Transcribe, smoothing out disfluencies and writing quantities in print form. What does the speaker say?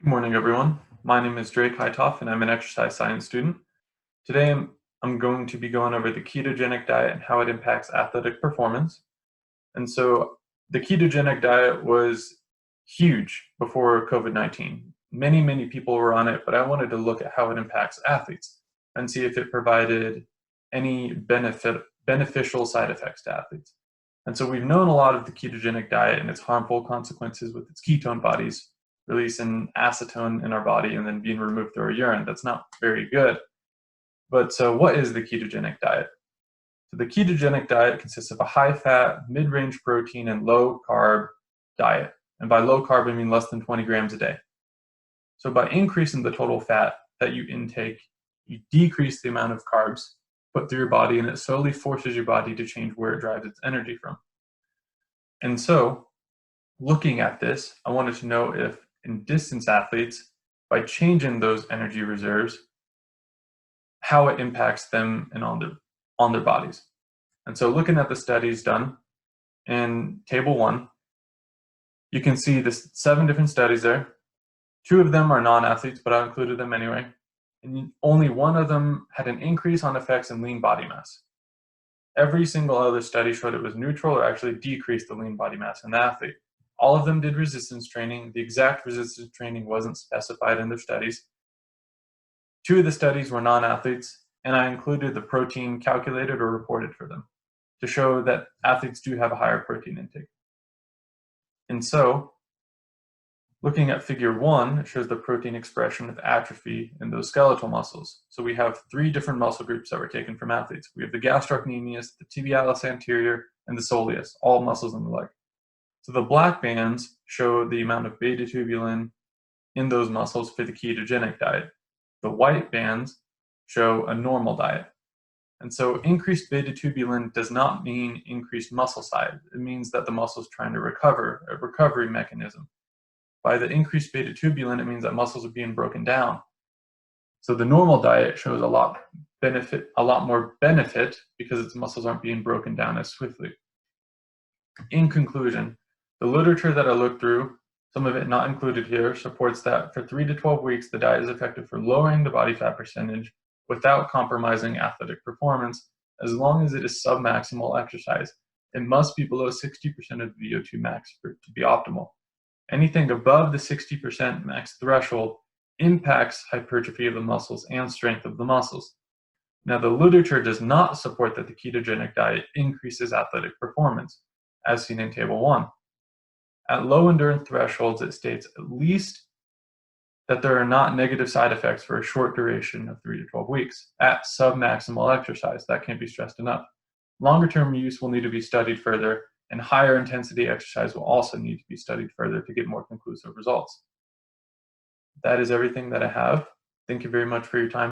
Good morning, everyone. My name is Drake Heithoff, and I'm an exercise science student. Today, I'm going to be going over the ketogenic diet and how it impacts athletic performance. And so, the ketogenic diet was huge before COVID-19. Many people were on it, but I wanted to look at how it impacts athletes and see if it provided any beneficial side effects to athletes. And so, we've known a lot of the ketogenic diet and its harmful consequences with its ketone bodies releasing acetone in our body and then being removed through our urine. That's not very good. But so what is the ketogenic diet? So the ketogenic diet consists of a high fat, mid-range protein, and low carb diet. And by low carb, I mean less than 20 grams a day. So by increasing the total fat that you intake, you decrease the amount of carbs put through your body, and it slowly forces your body to change where it drives its energy from. And so looking at this, I wanted to know if in distance athletes, by changing those energy reserves, how it impacts them and on their bodies. And so looking at the studies done in table 1, you can see this 7 different studies there. 2 of them are non-athletes, but I included them anyway. And only 1 of them had an increase on effects in lean body mass. Every single other study showed it was neutral or actually decreased the lean body mass in the athlete. All of them did resistance training. The exact resistance training wasn't specified in their studies. 2 of the studies were non-athletes, and I included the protein calculated or reported for them to show that athletes do have a higher protein intake. And so, looking at figure 1, it shows the protein expression of atrophy in those skeletal muscles. So we have 3 different muscle groups that were taken from athletes. We have the gastrocnemius, the tibialis anterior, and the soleus, all muscles in the leg. So the black bands show the amount of beta tubulin in those muscles for the ketogenic diet. The white bands show a normal diet. And so increased beta tubulin does not mean increased muscle size. It means that the muscle is trying to recover, a recovery mechanism. By the increased beta tubulin, it means that muscles are being broken down. So the normal diet shows a lot more benefit because its muscles aren't being broken down as swiftly. In conclusion, the literature that I looked through, some of it not included here, supports that for 3 to 12 weeks, the diet is effective for lowering the body fat percentage without compromising athletic performance, as long as it is submaximal exercise. It must be below 60% of the VO2 max for it to be optimal. Anything above the 60% max threshold impacts hypertrophy of the muscles and strength of the muscles. Now, the literature does not support that the ketogenic diet increases athletic performance, as seen in Table 1. At low endurance thresholds, it states at least that there are not negative side effects for a short duration of 3 to 12 weeks at submaximal exercise. That can't be stressed enough. Longer-term use will need to be studied further, and higher intensity exercise will also need to be studied further to get more conclusive results. That is everything that I have. Thank you very much for your time.